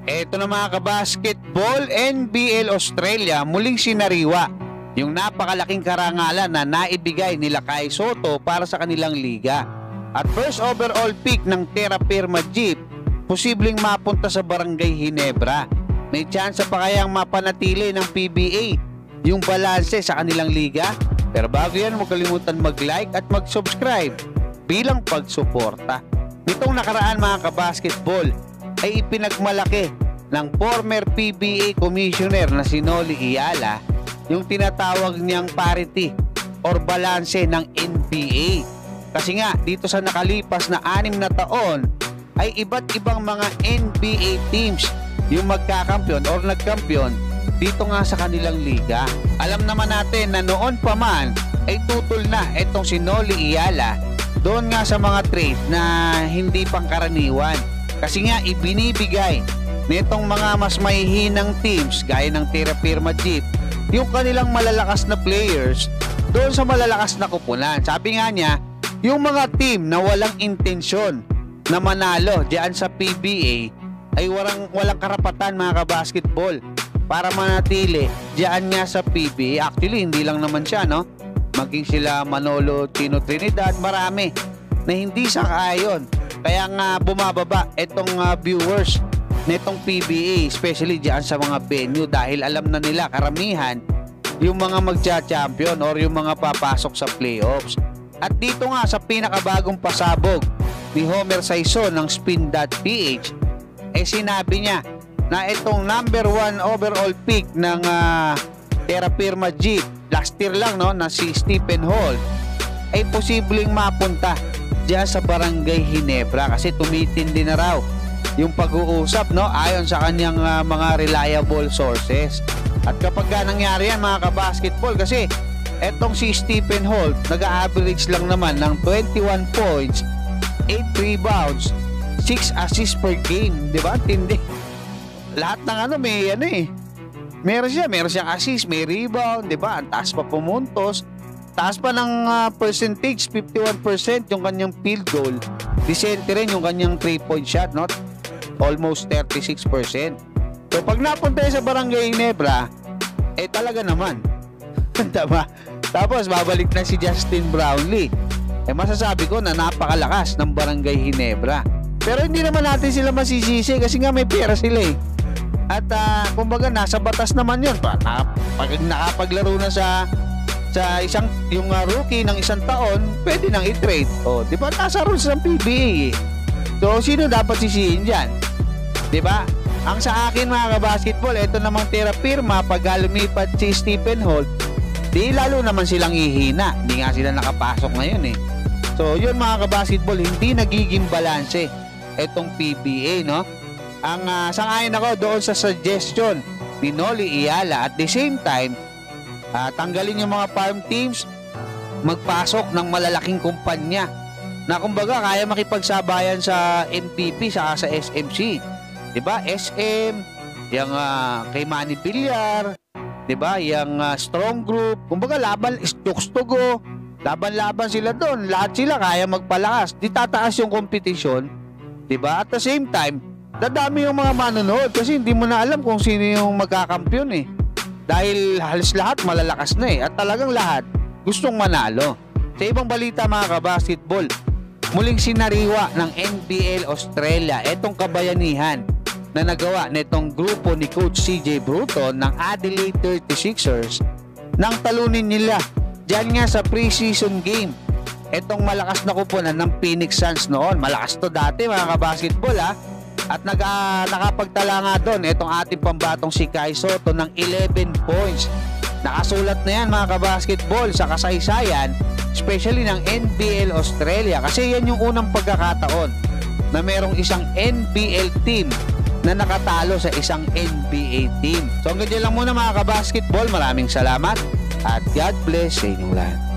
Eto na mga kabasketball, NBL Australia muling sinariwa yung napakalaking karangalan na naibigay nila Kai Sotto para sa kanilang liga. At first overall pick ng Terra Firma Jeep, posibleng mapunta sa Barangay Ginebra. May tsansa pa kayang mapanatili ng PBA yung balanse sa kanilang liga? Pero bago yan, huwag kalimutan mag-like at mag-subscribe bilang pagsuporta. Nitong nakaraan mga kabasketball ay ipinagmalaki ng former PBA Commissioner na si Noli Iyala yung tinatawag niyang parity or balanse ng NBA. Kasi nga dito sa nakalipas na 6 na taon ay iba't ibang mga NBA teams yung magkakampiyon or nagkampiyon dito nga sa kanilang liga. Alam naman natin na noon pa man ay tutol na itong si Noli Iyala doon nga sa mga trade na hindi pangkaraniwan. Kasi nga ibinibigay nitong mga mas mahihinang teams gaya ng Terra Firma Jeep yung kanilang malalakas na players doon sa malalakas na kupunan. Sabi nga niya, yung mga team na walang intensyon na manalo diyan sa PBA ay walang karapatan mga kabasketball para manatili diyan nga sa PBA. Actually, hindi lang naman siya, no? Maging sila Manolo, Chino Trinidad, marami na hindi sang-ayon. Kaya nga bumababa itong viewers nitong PBA, especially diyan sa mga venue dahil alam na nila karamihan yung mga magcha-champion or yung mga papasok sa playoffs. At dito nga sa pinakabagong pasabog ni Homer Saison ng Spin.ph eh sinabi niya na itong number 1 overall pick ng Terra Firma Jeep last year lang, no, na si Stephen Holt ay posibleng mapunta diyan sa Barangay Ginebra kasi tumitindi na raw yung pag-uusap, no, ayon sa kanyang mga reliable sources. At kapag nangyari yan mga kabasketball, kasi etong si Stephen Holt nag-average lang naman ng 21 points, 8 rebounds, 6 assists per game, di ba? Tindi. Lahat ng may meron siyang assist, may rebound, di ba? Ang taas pa pumuntos, taas pa ng percentage, 51% yung kanyang field goal, decente rin yung kanyang 3-point shot, no? Almost 36%. So pag napunta sa Barangay Ginebra, talaga naman. Diba? Tapos babalik na si Justin Brownlee. Masasabi ko na napakalakas ng Barangay Ginebra. Pero hindi naman natin sila masisisi kasi nga may pera sila eh. At kumbaga nasa batas naman yun. Pag nakapaglaro na sa isang yung rookie ng 1 taon, pwede nang i-trade. O, di ba? Nasa rules ng PBA eh. So, sino dapat sisihin dyan? Di ba? Ang sa akin mga kabasketball, ito namang Terra Firma, pag lumipat si Stephen Holt, di lalo naman silang ihina. Hindi nga sila nakapasok ngayon eh. So, yun mga kabasketball, hindi nagiging balanse itong PBA, no? Ang sang-ayon ako doon sa suggestion ni Noli Iyala. At the same time, tanggalin yung mga farm teams, magpasok ng malalaking kumpanya na kumbaga kaya makipagsabayan sa MPP sa SMC. 'Di ba? SM, yung kay Manny Villar, 'di ba? Yung Strong Group, kumbaga laban Stugo, laban-laban sila doon. Lahat sila kaya magpalakas. Di tataas yung competition, 'di ba? At the same time, dadami yung mga manonood kasi hindi mo na alam kung sino yung magkakampiyon eh. Dahil halos lahat malalakas na eh. At talagang lahat gustong manalo. Sa ibang balita mga kabasketball, muling sinariwa ng NBL Australia itong kabayanihan na nagawa nitong grupo ni Coach CJ Bruton ng Adelaide 36ers nang talunin nila dyan nga sa preseason game itong malakas na kupunan ng Phoenix Suns noon. Malakas to dati mga kabasketball ha. At nakapagtala nga doon itong ating pambatong si Kai Sotto ng 11 points. Nakasulat na yan mga kabasketball sa kasaysayan, especially ng NBL Australia, kasi yan yung unang pagkakataon na merong isang NBL team na nakatalo sa isang NBA team. So hanggang dyan lang muna mga kabasketball. Maraming salamat at God bless sa inyong lahat.